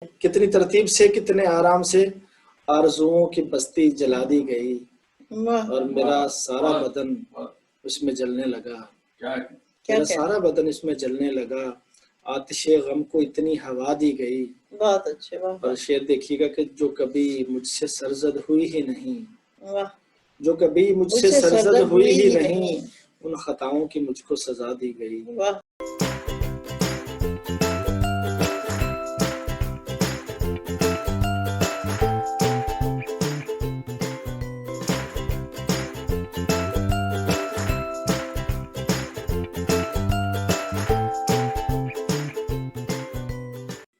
कितनी तरतीब से, कितने आराम से आरज़ुओं की बस्ती जला दी गई और मेरा सारा बदन उसमें जलने लगा। मेरा सारा बदन इसमें जलने लगा। आतिशे गम को इतनी हवा दी गई। बहुत अच्छे। वाह और शेर देखिएगा कि जो कभी मुझसे सरजद हुई ही नहीं, वाह, जो कभी मुझसे सरजद हुई ही नहीं, उन खताओं की मुझको सजा दी गई। वाह।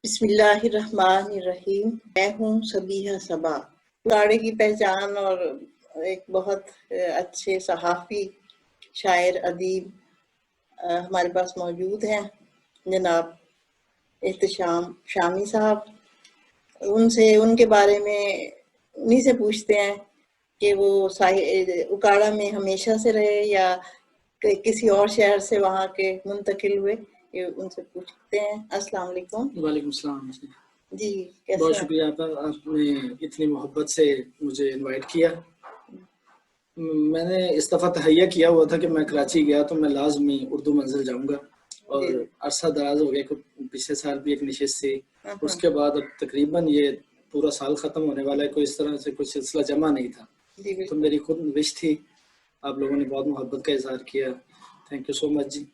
बिस्मिल्लाहिर्रहमानिर्रहीम। मैं हूँ सबीहा सबा, उकाड़े की पहचान और एक बहुत अच्छे सहाफ़ी, शायर, अदीब हमारे पास मौजूद हैं, जनाब एहतशाम शामी साहब। उनसे, उनके बारे में उन्हीं से पूछते हैं कि वो उकाड़ा में हमेशा से रहे या किसी और शहर से वहाँ के मुंतकिल हुए, ये उनसे पूछते हैं। अस्सलाम वालेकुम। वालेकुम सलाम जी, कैसे बहुत हैं? शुक्रिया आपने इतनी मोहब्बत से मुझे इनवाइट किया। मैंने इस दफ़ा तहैया किया हुआ था कि मैं कराची गया तो मैं लाजमी उर्दू मंजिल जाऊंगा और अरसा दराज हो गया। पिछले साल भी एक नशिस्त थी, उसके बाद अब तकरीबन ये पूरा साल ख़त्म होने वाला है, कोई इस तरह से कोई सिलसिला जमा नहीं था। तो मेरी खुद विश थी, आप लोगों ने बहुत मोहब्बत का इजहार किया, थैंक यू सो मच जी।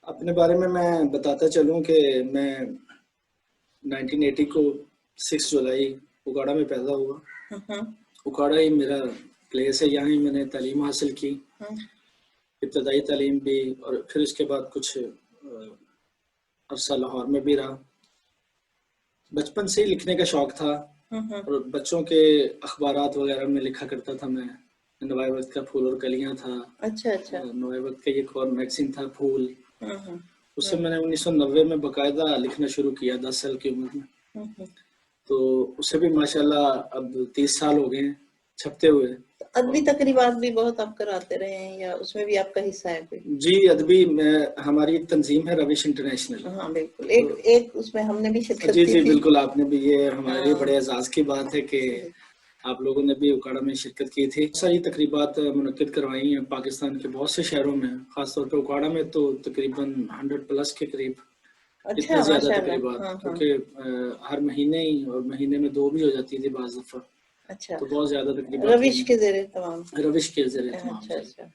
अपने बारे में मैं बताता चलूँ कि मैं 1980 को 6 जुलाई उकाड़ा में पैदा हुआ। उकाड़ा ही मेरा प्लेस है, यहाँ ही मैंने तालीम हासिल की, इब्तदाई तालीम भी, और फिर इसके बाद कुछ अरसा लाहौर में भी रहा। बचपन से ही लिखने का शौक था और बच्चों के अखबारात वगैरह में लिखा करता था मैं। नवाए वक्त का फूल और कलियां था। अच्छा। नवाए वक्त का एक और मैगजीन था फूल। उससे मैंने 1990 में बाकायदा लिखना शुरू किया 10 साल की उम्र में। तो उससे भी माशाल्लाह अब 30 साल हो गए छपते हुए। अदबी तकरीबात भी बहुत आप कराते रहे हैं या उसमें भी आपका हिस्सा है कोई? जी, अदबी हमारी तंजीम है रविश इंटरनेशनल। हाँ बिल्कुल, एक उसमें हमने भी शिरकत जी की जी थी। बिल्कुल, आपने भी, ये हमारे लिए बड़े एजाज की बात है कि आप लोगों ने भी उकाड़ा में शिरकत की थी। सारी तकरीबात मुनक्किद करवाई हैं पाकिस्तान के बहुत से शहरों में, खासतौर पर उकाड़ा में तो तकरीबन 100+ के करीब। इतने ज्यादा तकरीबात, क्योंकि हर महीने ही, और महीने में 2 भी हो जाती थी बाज़ दफा। अच्छा, तो बहुत ज्यादा तकरीबात रविश के ज़रिए तमाम। रविश के ज़रिए तमाम। अच्छा।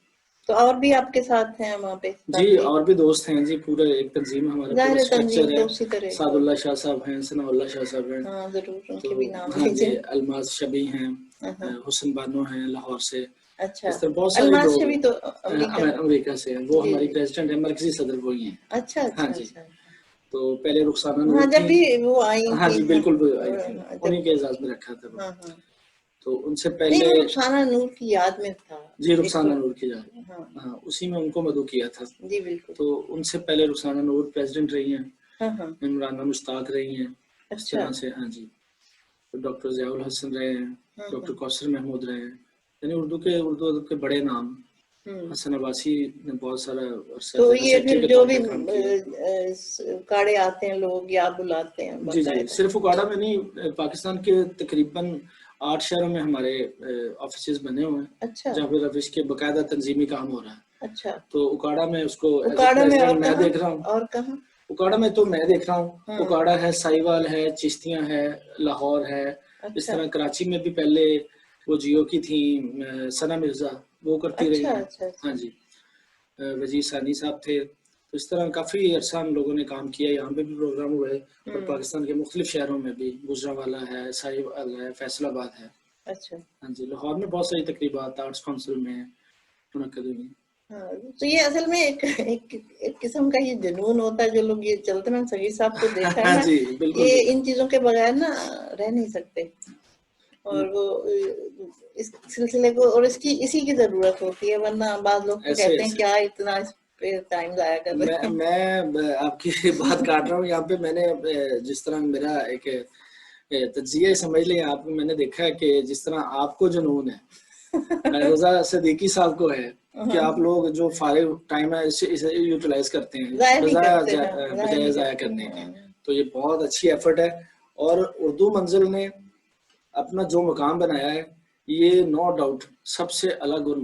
तो और भी आपके साथ हैं वहाँ पे? जी, और भी दोस्त हैं जी, पूरे एक तंजीम हमारा पूरा स्ट्रक्चर है। सादुल्लाह शाह साहब हैं, सनाउल्लाह शाह साहब हैं। हाँ जरूर, उनके भी नाम हाँ जी, अलमाज शबी हैं, हुसन बानो हैं लाहौर से। अच्छा, इस तरह बहुत सारे अलमाज लोग शबी तो अमेरिका से हैं, वो हमारी प्रेसिडेंट है, मरकजी सदर वही हैं। अच्छा। हाँ जी, तो पहले रुखसाना नूर हाँ, जब भी वो आई हाँ जी बिल्कुल आई थी, हाँ, उन्हीं के एजाज में रखा था। हाँ। तो उनसे पहले नहीं, रुखसाना नूर की याद में था। जी, रुखसाना नूर की याद, हाँ उसी में उनको मदऊ किया था। जी बिल्कुल। तो उनसे पहले रुखसाना नूर प्रेसिडेंट रही हैं, इमराना मुश्ताक रही हैं, इस तरह से। हाँ जी, तो डॉक्टर ज़ियाउल हसन रहे हैं, डॉक्टर कौसर महमूद रहे हैं, यानी उर्दू अदब के बड़े नाम। हसन अब्बासी ने बहुत सारा। तो ये फिर जो भी उकाड़े आते हैं लोग या बुलाते हैं? जी, सिर्फ उकाड़ा में नहीं, पाकिस्तान के तकरीबन 8 शहरों में हमारे ऑफिसेज बने हुए हैं। अच्छा। जहाँ पे रविश के बाकायदा तंजीमी काम हो रहा है। अच्छा। तो उकाड़ा में उसको उकाड़ा में और मैं देख रहा हूँ। और कहाँ? उकाड़ा में तो मैं देख रहा हूँ, उकाड़ा है, साहिवाल है, चिश्तियाँ है, लाहौर है। इस तरह कराची में भी पहले वो जियो की थी सना मिर्जा, वो करती रही हैं। हाँ जी, वजीर सानी साहब थे। तो इस तरह काफ़ी अरसा हम लोगों ने काम किया, यहाँ पे भी प्रोग्राम हुए और पाकिस्तान के मुख्तलिफ शहरों में भी, गुजरांवाला है, साहिवाल है, फैसलाबाद है। अच्छा। हाँ जी, लाहौर में बहुत सारी तकरीबात आर्ट्स काउंसिल में मुनक्किद हुई। हाँ, तो ये असल में एक किस्म का ये जुनून होता है, जो लोग ये चलते, मैंने सगीर साहब को देखा है ना, जी, बिल्कुल, ये इन चीजों के बगैर ना रह नहीं सकते। और वो इस सिलसिले को और इसी की जरूरत होती है, वरना बाद लोग तो कहते हैं क्या इतना इस पे टाइम जाया कर रहे हैं। मैं आपकी बात काट रहा हूँ यहाँ पे। मैंने जिस तरह मेरा एक तज्जिया समझ लें आप, मैंने देखा है कि जिस तरह आपको जुनून है रोजा सदीकी साहब को है कि आप लोग जो फारिग टाइम है इसे यूटिलाइज करते हैं बजाय जाया करने के। तो ये बहुत अच्छी एफर्ट है और उर्दू मंजिल ने अपना जो मुकाम बनाया है ये नो डाउट सबसे अलग और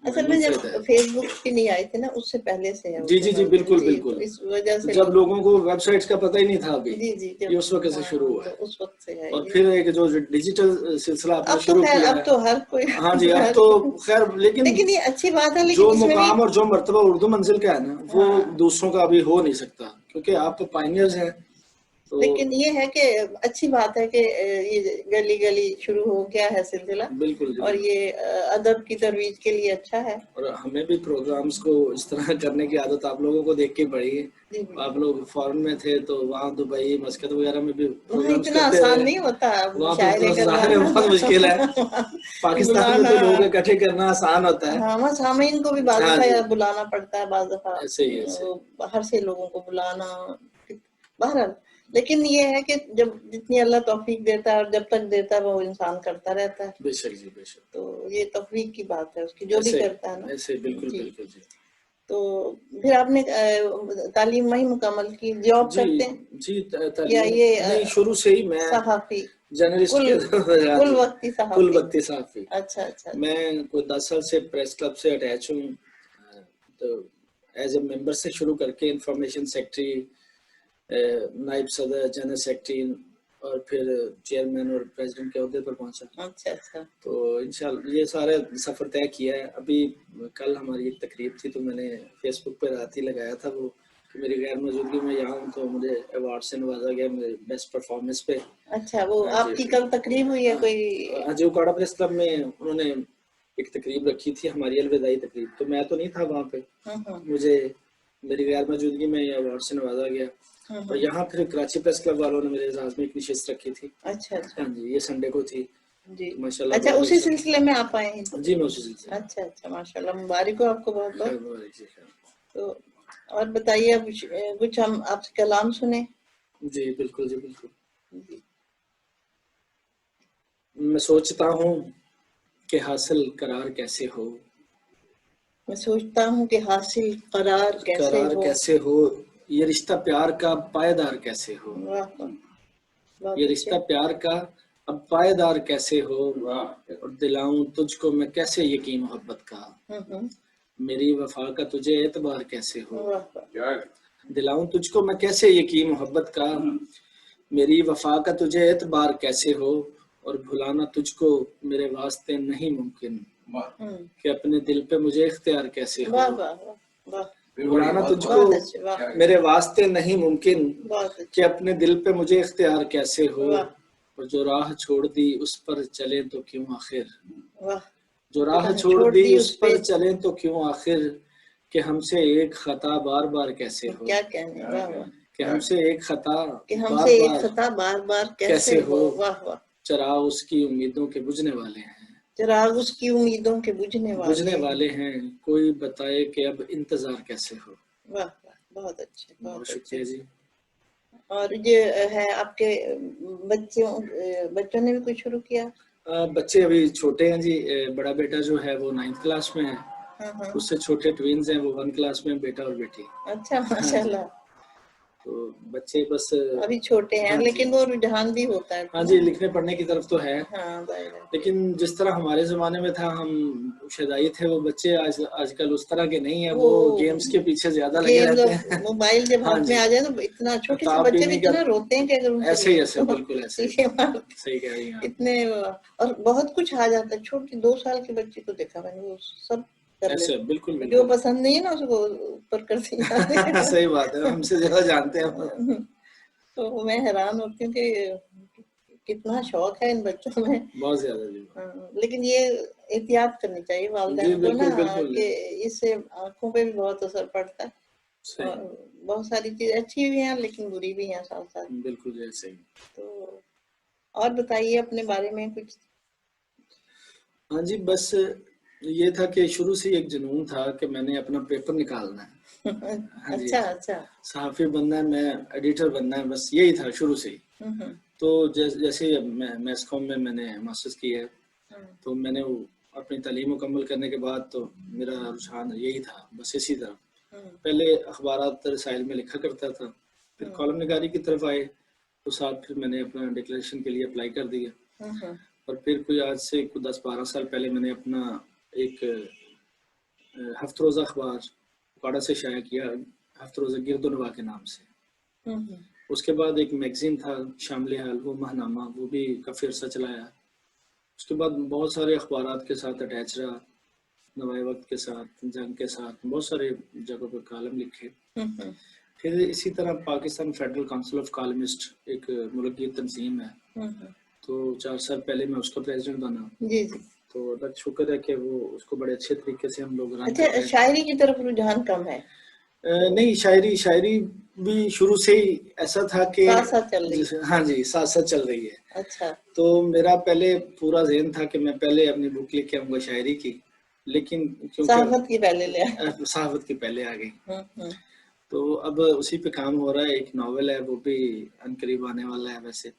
असल में जब मुनफरिद है। फेसबुक की नहीं आई थी ना, उससे पहले से है जी जी जी, बिल्कुल जी, बिल्कुल। तो इस वजह से जब लोगों को वेबसाइट्स का पता ही नहीं था अभी, जी जी, ये उस वक्त से शुरू हुआ तो है। उस वक्त से है और ये। फिर एक जो डिजिटल सिलसिला आपने अब तो शुरू खैर, किया अब है, तो हर कोई हाँ जी, अब तो खैर, लेकिन ये अच्छी बात है, लेकिन जो इसमें भी मुकाम और जो मर्तबा उर्दू मंजिल का है ना, वो दूसरों का अभी हो नहीं सकता, क्योंकि आप तो पायनियर्स हैं। तो लेकिन ये है कि अच्छी बात है कि ये गली गली शुरू हो गया है सिलसिला, बिल्कुल जी, और ये अदब की तरोीज के लिए अच्छा है। और हमें भी प्रोग्राम्स को इस तरह करने की आदत आप लोगों को देख के पड़ी है। जी, आप लोग फॉरेन में थे तो वहाँ दुबई, मस्कत वगैरह में भी वहाँ प्रोग्राम्स इतना करते आसान रहे। नहीं होता वहाँ पे शायरी तो जाहिर है बहुत मुश्किल है। पाकिस्तान में तो लोग इकट्ठे करना आसान होता है। हाँ, वहाँ सामीन को भी बाज़ हाँ दफा जी, बुलाना पड़ता है, बाज़ दफा ऐसे ही ऐसे। बाहर से लोगों को बुलाना, बहरहाल। लेकिन ये है कि जब जितनी अल्लाह तौफीक देता है और जब तक देता है वो इंसान करता रहता है। बेशक जी, बेशक। तो ये तौफीक की बात है उसकी, जो भी ऐसे करता है ना। ऐसे, बिल्कुल जी। बिल्कुल जी। तो फिर आपने तालीम वही मुकम्मल की, जॉब जी करते हैं जी, या तालीम ये नहीं, शुरू से ही मैं सहाफी, जर्नलिस्ट कुल के हाँ कुल जी, वक्ती कुल सहाफी? वक्ती सहाफ़ी। अच्छा अच्छा। मैं कोई 10 साल से प्रेस क्लब से अटैच हूँ, तो एज ए मेंबर से शुरू करके इंफॉर्मेशन सेक्रेटरी, नायब सदर, जनरल सेक्रेटरी, और फिर चेयरमैन और प्रेसिडेंट के ओहदे पर पहुंचा। अच्छा अच्छा। तो इंशाल्लाह ये सारे सफ़र तय किया है। अभी कल हमारी एक तकरीब थी, तो मैंने फेसबुक पे रात ही लगाया था वो कि मेरी गैर मौजूदगी में यहाँ हूँ, तो मुझे अवार्ड से नवाजा गया मेरे बेस्ट परफॉर्मेंस पे। अच्छा, वो हाँ जी, आपकी कल तकरीब हुई है कोई? हाँ जी, उकाड़ा प्रेस क्लब में उन्होंने एक तकरीब रखी थी, हमारी अलविदाई तकरीब, तो मैं तो नहीं था वहाँ पे। मुझे मेरी गैर मौजूदगी में अवार्ड से नवाजा गया। और यहाँ फिर कराची प्रेस क्लब वालों ने मेरे एजाज में एक नशिस्त रखी थी। अच्छा अच्छा। हाँ जी, ये संडे को थी जी, माशाल्लाह। अच्छा, उसी सिलसिले में आप आए हैं? जी, मैं उसी सिलसिले। अच्छा अच्छा, माशाल्लाह, मुबारक हो आपको बहुत बहुत। मुबारक जी। तो और बताइए, अब कुछ हम आपसे कलाम सुने। जी बिल्कुल जी, बिल्कुल। जी। मैं सोचता हूँ कि हासिल करार कैसे हो, मैं सोचता हूँ कि हासिल करार कैसे हो, ये रिश्ता प्यार का पायदार कैसे हो। वाह वाह, बहुत ये अच्छे। रिश्ता प्यार का अब पायदार कैसे हो, और दिलाऊं तुझको मैं कैसे यकीन मोहब्बत का, मेरी वफा का तुझे एतबार कैसे हो। वाह वाह। दिलाऊं तुझको मैं कैसे यकीन मोहब्बत का, मेरी वफा का तुझे एतबार कैसे हो, और भुलाना तुझको मेरे वास्ते नहीं मुमकिन, कि अपने दिल पे मुझे इख्तियार कैसे हो। वाह वाह वाह, भुलाना तुझको बहुत अच्छे, वाह, मेरे वास्ते नहीं मुमकिन, बहुत कि अच्छे, अपने दिल पे मुझे इख्तियार कैसे हो। वाह और जो राह छोड़ दी उस पर चले तो क्यों आखिर, वाह। जो जो राह राह छोड़ दी उस पे, पर चले तो क्यों आखिर, कि हमसे एक खता बार बार कैसे हो। क्या कहने, वाह वाह। कि हमसे एक खता कि बार हमसे एक बार खता बार बार कैसे हो। वाह वाह। चराग उसकी उम्मीदों के बुझने वाले हैं, चिराग उसकी उम्मीदों के बुझने वाले हैं, कोई बताए कि अब इंतजार कैसे हो। वाह वाह, बहुत अच्छे, बहुत शुक्रिया अच्छे। जी। और ये है आपके बच्चों ने भी कुछ शुरू किया? बच्चे अभी छोटे हैं जी। बड़ा बेटा जो है वो 9th क्लास में है, उससे छोटे ट्विन्स हैं, वो 1 क्लास में, बेटा और बेटी। अच्छा, माशाल्लाह। तो बच्चे बस अभी छोटे हैं, हाँ लेकिन वो रुझान भी होता है। हाँ जी, लिखने पढ़ने की तरफ तो है। हाँ, लेकिन जिस तरह हमारे जमाने में था, हम शदाई थे, वो बच्चे आजकल उस तरह के नहीं है। वो गेम्स के पीछे ज्यादा लगे रहते हैं। मोबाइल जब हाँ हाथ में जी, आ जाए तो इतना छोटे से किताब बच्चे भी पीने इतना का रोते हैं कि अगर उनसे ऐसे ही, ऐसे बिल्कुल ऐसे ही। सही कह रही हैं। इतने, और बहुत कुछ आ जाता है। छोटी 2 साल के बच्चे को देखा मैंने, वो सब कर ऐसे लेते, बिल्कुल जो बिल्कुल पसंद नहीं है ना उसको ऊपर कर दिया। सही बात है, हमसे ज्यादा जानते हैं। तो मैं हैरान होती हूँ कि कितना शौक है इन बच्चों में। बहुत ज्यादा जी। लेकिन ये एहतियात करनी चाहिए जी वालिदैन को ना, बिल्कुल बिल्कुल। कि इससे आंखों पे भी बहुत असर पड़ता है। और बहुत सारी चीज अच्छी भी हैं लेकिन बुरी भी हैं साथ साथ। बिल्कुल जैसे ही। तो और बताइए अपने बारे में कुछ। हाँ जी, बस ये था कि शुरू से एक जुनून था कि मैंने अपना पेपर निकालना है। हाँ जी, अच्छा अच्छा। सहाफ़ी बनना है, मैं एडिटर बनना है, बस यही था शुरू से ही। तो जैसे मैं मैस्कॉम में मैंने मास्टर्स किया है, तो मैंने वो अपनी तालीम मुकम्मल करने के बाद तो मेरा रुझान यही था, बस इसी तरह। पहले अखबारात रसाइल में लिखा करता था, फिर कॉलम निगारी की तरफ आए तो साथ फिर मैंने अपना डिक्लेरेशन के लिए अप्लाई कर दिया। और फिर कोई आज से कोई 10-12 साल पहले मैंने अपना एक हफ्त रोज़ा अखबार उकाड़ा से शाया किया, हफ्त रोज़ा गिरदोनवा के नाम से। उसके बाद एक मैगजीन था शामिल हाल, वो महनामा, वो भी काफ़ी अर्सा चलाया। उसके बाद बहुत सारे अखबारात के साथ अटैच रहा, नवाए वक्त के साथ, जंग के साथ, बहुत सारे जगहों पर कॉलम लिखे। फिर इसी तरह Pakistan federal council of columnist एक मुल्की तंजीम है, तो 4 साल पहले मैं उसका प्रेसिडेंट बना। जी जी। तो अल्लाह शुक्र है कि वो उसको बड़े अच्छे तरीके से हम लोग रन अच्छा, कर रहे हैं। शायरी की तरफ रुझान कम है? नहीं, शायरी भी शुरू से ही ऐसा था कि साथ साथ चल रही है। हाँ जी, साथ साथ चल रही है। अच्छा। तो मेरा पहले पूरा ज़हन था कि मैं पहले अपनी बुक लेके आऊँगा शायरी की, लेकिन क्योंकि सहाफ़त की पहले ले आए। सहाफ़त की पहले आ गई। तो अब उसी पे काम हो रहा है। एक नावल है, वो भी अनकरीब आने वाला है वैसे,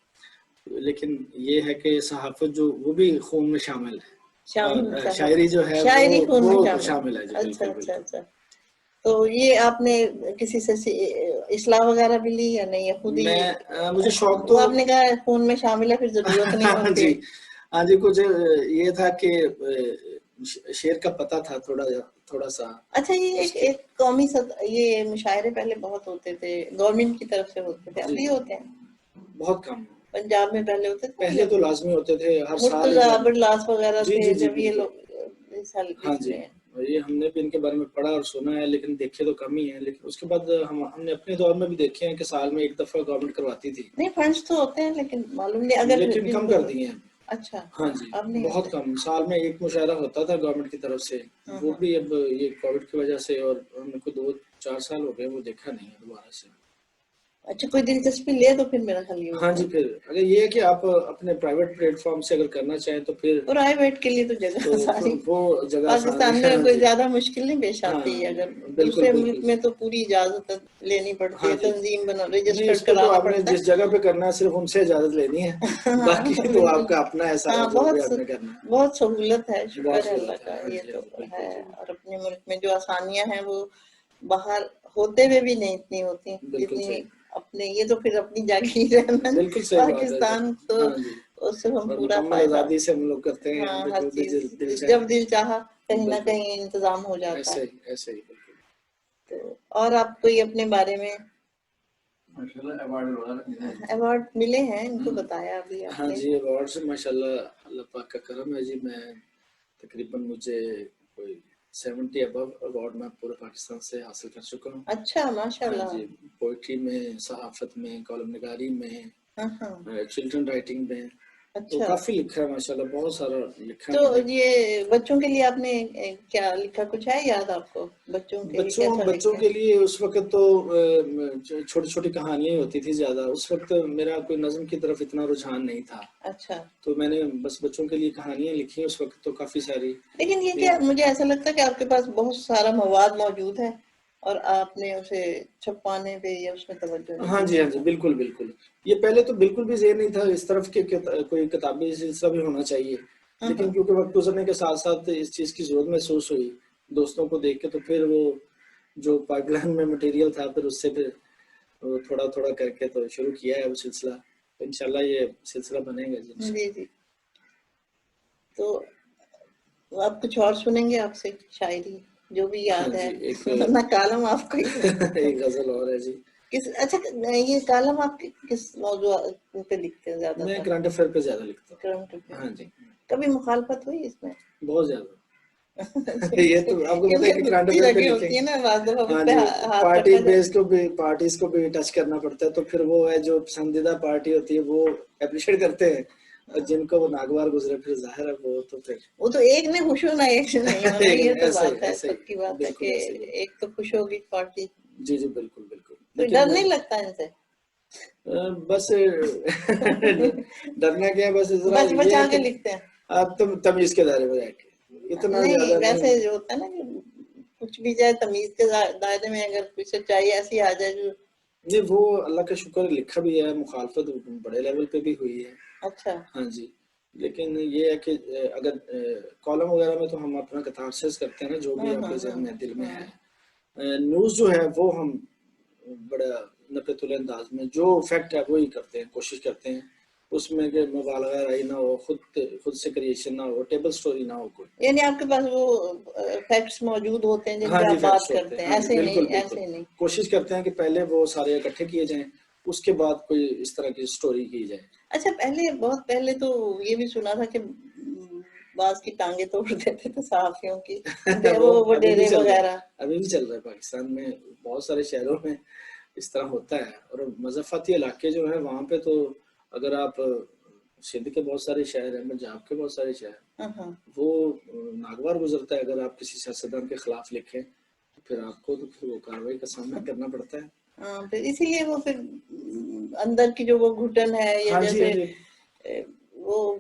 लेकिन ये है कि सहाफ़त जो वो भी खून में शामिल है, और शायरी जो है शायरी खून में वो शामिल है जी। अच्छा बिल्कुल अच्छा अच्छा। तो ये आपने किसी से इस्लाह वगैरह भी ली या नहीं, या खुद ही? मुझे शौक वो तो आपने कहा खून में शामिल है, फिर जरूरत नहीं हाँ होती। जी, हाँ जी, कुछ ये था कि शेर का पता था थोड़ा सा। अच्छा, ये एक कौमी ये मुशायरे पहले बहुत होते थे, गवर्नमेंट की तरफ से होते थे, अब भी होते हैं? बहुत कम। पंजाब में पहले होते थे, पहले तो लाजमी होते थे हर साल। मुर्तजा अब्दुल्लास वगैरह जी थे जी जी, जब ये लोग इस साल हाँ जी, ये हमने भी इनके बारे में पढ़ा और सुना है, लेकिन देखे तो कम ही है। लेकिन उसके बाद हमने अपने दौर में भी देखे हैं कि साल में एक दफा गवर्नमेंट करवाती थी। नहीं, फंड्स तो होते हैं, लेकिन मालूम नहीं अगर लेकिन कम कर दिए हैं। अच्छा, हाँ जी, अब नहीं बहुत कम। साल में एक मुशायरा होता था गवर्नमेंट की तरफ से, वो भी अब ये कोविड की वजह से, और हमने को 2-4 साल हो गए वो देखा नहीं है दोबारा से। अच्छा, कोई दिलचस्पी ले तो फिर मेरा ख्याल ये हाँ जी, फिर अगर ये है कि आप अपने प्राइवेट प्लेटफॉर्म से अगर करना चाहें तो फिर प्राइवेट के लिए तो जगह सारी वो जगह पाकिस्तान में कोई ज्यादा मुश्किल नहीं पेश हाँ, आती है। अगर बिल्कुल, दूसरे बिल्कुल। मुल्क में तो पूरी इजाजत लेनी पड़ती है, तंजीम बना, रजिस्टर्ड तो कराना आपने पड़ता है। जिस जगह पे करना है सिर्फ उनसे इजाजत लेनी है, बाकी तो बिल्कुल। आपका अपना है सारा, हाँ, जो भी आपने करना है। बहुत सहूलत है, शुक्र बहुत है अल्लाह सहूलत का। है, हाँ ये जी, तो बिल्कुल है। जी। और अपने मुल्क में जो आसानियां हैं वो बाहर होते हुए भी नहीं इतनी होती बिल्कुल जितनी सही। अपने। ये तो फिर अपनी जागीर है ना, बिल्कुल सही बात है जी। पाकिस्तान तो हाँ जी, उससे हम और पूरा मुकम्मल फायदा, आज़ादी से हम लोग करते हैं, हाँ, हमें हर जो भी दिल चीज चाहे। जब दिल चाहा कहीं ना बिल्कुल, कहीं इंतजाम हो जाता ऐसे है। ही, ऐसे ही, बिल्कुल। तो और आप कोई अपने बारे में अवार्ड मिले हैं, इनको बताया अभी हाँ आपने? जी, अवार्ड से माशाल्लाह अल्लाह पाक का करम है जी। मैं तकरीबन मुझे कोई 70 अबव अवार्ड मैं पूरे पाकिस्तान से हासिल कर चुका हूँ। अच्छा, हाँ माशाल्लाह। जी, पोइट्री में, सहाफत में, कॉलम निगारी में, हाँ, चिल्ड्रन राइटिंग में, तो अच्छा। काफी लिखा है माशाल्लाह, बहुत सारा लिखा है तो मैंने। ये बच्चों के लिए आपने क्या लिखा, कुछ है याद आपको? बच्चों के लिए कैसा बच्चों लिखे? के लिए उस वक्त तो छोटी छोटी कहानियां ही होती थी ज्यादा। उस वक्त मेरा कोई नज्म की तरफ इतना रुझान नहीं था, अच्छा। तो मैंने बस बच्चों के लिए कहानियां लिखी उस वक्त तो काफी सारी। लेकिन ये क्या, मुझे ऐसा लगता है कि आपके पास बहुत सारा मवाद मौजूद है और आपने उसे छपाने पे या उसमें तवज्जो नहीं हाँ दी। जी, हाँ जी, बिल्कुल बिल्कुल। ये पहले तो बिल्कुल भी ज़हन नहीं था इस तरफ के कोई किताबी सिलसिला भी होना चाहिए, लेकिन क्योंकि वक्त गुजरने के साथ साथ इस चीज़ की जरूरत महसूस हुई दोस्तों को देख के, तो फिर वो जो पाइपलाइन में मटेरियल था, फिर उससे फिर थोड़ा थोड़ा करके तो शुरू किया है वो सिलसिला। तो इंशाल्लाह ये सिलसिला बनेगा जी। जी जी। तो आप कुछ और सुनेंगे आपसे शायरी, जो भी हाँ याद है? जी, एक ना कालम आपको एक गजल और है जी। किस, अच्छा, ये कालम आप किस मौजू पे लिखते हैं मैं ज्यादातर? करंट अफेयर पे ज्यादा लिखता करंट हूँ। हाँ जी, अफेयर। कभी मुखालफत हुई इसमें? बहुत ज्यादा। ये तो आपको पता है क्योंकि कि करंट रुचि अफेयर पे लगी होती है लिखेंगे। ना, बाद दफा उस हाँ पे जी, हाथ रखा जाए। पार्टीज को भी टच करना पड़ता है, तो फिर वो है जो पसंदीदा पार्टी होती है वो अप्रिशिएट करते हैं, और जिनको वो नागवार गुजरे फिर जाहिर है वो तो फिर वो तो एक ने खुश होना, एक से नहीं होना, ये तो ऐसा ही, बात है, ऐसा ही, सबकी बात है बिल्कुल कि ऐसा ही है। एक तो खुश होगी पार्टी। जी जी, बिल्कुल बिल्कुल। तो लेकिन डर नहीं लगता इनसे? बस डरना क्या है, बस जरा बच ये है बचा के कि लिखते हैं? आप तुम तमीज के दायरे में रह के, इतना नहीं, ज्यादा नहीं। वैसे जो होता है ना कि कुछ भी जाए तमीज के दायरे में, अगर कोई सच्चाई ऐसी आ जाए जो। नहीं, वो अल्लाह का शुक्र लिखा भी है, मुखालफत बड़े लेवल पे भी हुई है। अच्छा। हाँ जी, लेकिन ये है कि अगर कॉलम वगैरह में तो हम अपना कथारसिस करते हैं ना, जो भी आपके जहन में दिल में है। न्यूज़ जो है वो हम बड़ा नक़तुल अंदाज में जो फैक्ट है वही करते हैं, कोशिश करते हैं उसमें कि मुबालगा राई ना हो, खुद से क्रिएशन ना हो, टेबल स्टोरी ना हो कोई। यानी आपके पास वो फैक्ट्स मौजूद होते हैं जिनकी हाँ जी, आप बात फैक्ट्स होते करते हैं, हैं, हाँ जी, ऐसे बिल्कुल नहीं, बिल्कुल। ऐसे नहीं। कोशिश करते हैं कि पहले वो सारे इकट्ठे किए जाएं, उसके बाद कोई इस तरह की स्टोरी की जाए। अच्छा, पहले बहुत पहले तो ये भी सुना था कि बाज की टांगे तोड़ देते थे सहाफियों की, वो डेरे वगैरह। अभी भी चल रहा है पाकिस्तान में, बहुत सारे शहरों में इस तरह होता है। और मज़फ़ाती इलाके जो है वहाँ पे तो अगर आप सिंध के बहुत सारे शहर हैं, पंजाब के बहुत सारे शहर, वो नागवार गुजरता है। अगर आप किसी सियासतदान के खिलाफ लिखें तो फिर आपको तो फिर वो कार्रवाई का सामना करना पड़ता है। हाँ, फिर इसीलिए वो फिर अंदर की जो वो घुटन है या हाँ जी, हाँ जैसे जी। वो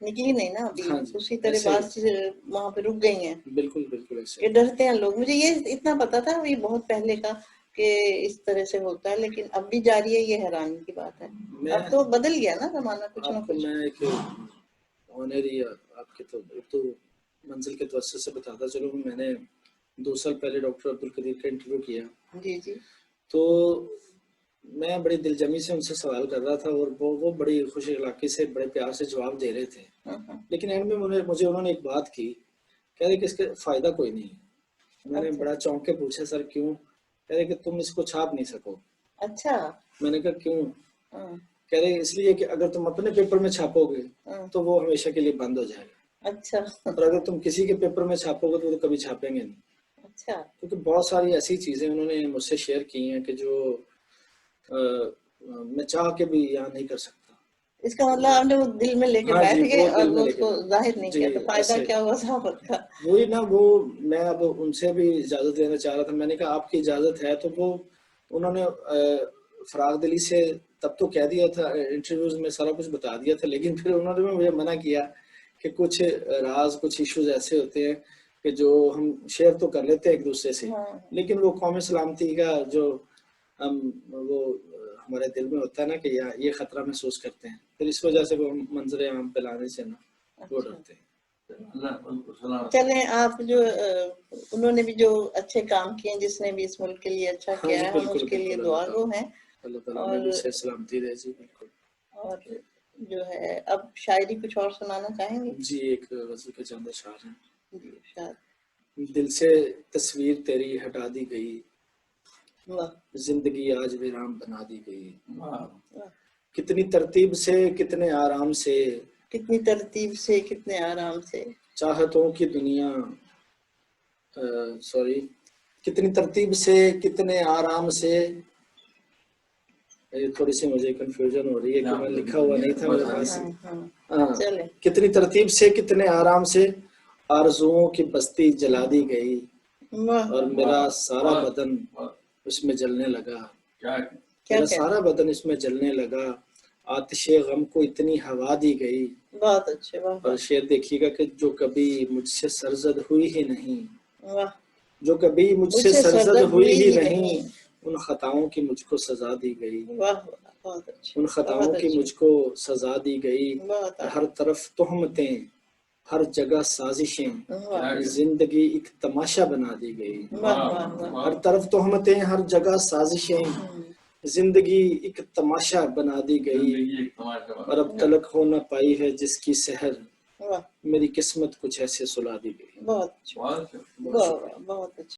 निकली नहीं ना अभी, हाँ जी, उसी तरह ऐसे ही। बात वहां पे रुक गई हैं बिल्कुल बिल्कुल ऐसे कि डरते हैं लोग। मुझे ये इतना पता था ये बहुत पहले का कि इस तरह से होता है, लेकिन अब भी जारी है, ये हैरानी की बात है। अब तो बदल गया ना जमाना कुछ ना आपको कुछ। मैं एक ऑनरी आपके तो एक तो मंजिल के तवज्जुह से बताता चलूँ, मैंने 2 साल पहले डॉक्टर अब्दुल कदीर का इंटरव्यू किया। जी जी। तो मैं बड़ी दिलजमी से उनसे सवाल कर रहा था और वो बड़ी खुश इखलाकी से बड़े प्यार से जवाब दे रहे थे। लेकिन एंड में मुझे उन्होंने एक बात की, कह रहे कि इसका फ़ायदा कोई नहीं। मैंने अच्छा। बड़ा चौंक के पूछा, सर क्यों? कह रहे कि तुम इसको छाप नहीं सको। अच्छा। मैंने कहा क्यों? कह रहे इसलिए कि अगर तुम अपने पेपर में छापोगे तो वो हमेशा के लिए बंद हो जाएगा। अच्छा। और अगर तुम किसी के पेपर में छापोगे तो कभी छापेंगे नहीं। अच्छा। क्योंकि बहुत सारी ऐसी चीजें उन्होंने मुझसे शेयर की हैं कि जो मैं चाह के भी यहाँ नहीं कर सकता। इसका मतलब आपने वो दिल में लेके हाँ बैठ जी, गए वो और दिल में वो लेके उसको जाहिर नहीं जी, किया, तो फायदा ऐसे क्या हुआ साहब का? वही ना, वो मैं अब उनसे भी इजाजत लेना चाह रहा था। मैंने कहा आपकी इजाजत है? तो वो उन्होंने फराग दिली से तब तो कह दिया था, इंटरव्यूज में सारा कुछ बता दिया था, लेकिन फिर उन्होंने मुझे मना किया कि कुछ राज, कुछ इश्यूज ऐसे होते हैं कि जो हम शेयर तो कर लेते हैं एक दूसरे से, लेकिन वो कौमी सलामती का जो हम वो हमारे दिल में होता है ना कि ये खतरा महसूस करते हैं, फिर इस वजह से वो मंजर आम पे लाने से ना वो डरते हैं। चलें, आप जो उन्होंने भी जो अच्छे काम किए, जिसने भी इस मुल्क के लिए अच्छा किया है, हम उसके लिए दुआगो हैं। और सलामती रहे जी। बिल्कुल। और जो है अब शायरी कुछ और सुनाना चाहेंगे? जी, एक गजल के चंद अशआर हैं। जी, शायद। दिल से तस्वीर तेरी हटा दी गई, जिंदगी आज वीरान बना दी गई। कितनी तरतीब से कितने आराम से, कितनी तरतीब से कितने आराम से, चाहतों की दुनिया सॉरी कितनी तरतीब से कितने आराम से। ये थोड़ी सी मुझे कंफ्यूजन हो रही है कि मैं लिखा हुआ नहीं था मेरे पास। हाँ, कितनी तरतीब से कितने आराम से, आरज़ुओं की बस्ती जला दी गई और मेरा सारा बदन उसमें जलने लगा। मेरा सारा बदन इसमें जलने लगा, आतिशे गम को इतनी हवा दी गई। बहुत अच्छे। और शेर देखिएगा कि जो कभी मुझसे सरजद हुई ही नहीं, जो कभी मुझसे सरजद हुई ही नहीं, उन खताओं की मुझको सजा दी गई। बहुत अच्छे। उन खताओं की मुझको सजा दी गई। हर तरफ तोहमतें, हर जगह साजिशें, जिंदगी एक तमाशा बना दी गई। हर तरफ तोहमतें, हर जगह साजिशें, जिंदगी एक तमाशा बना दी गई। और अब तलक हो न पाई है जिसकी सहर, मेरी किस्मत कुछ ऐसे सुला दी गई। बहुत अच्छा। बहुत अच्छा।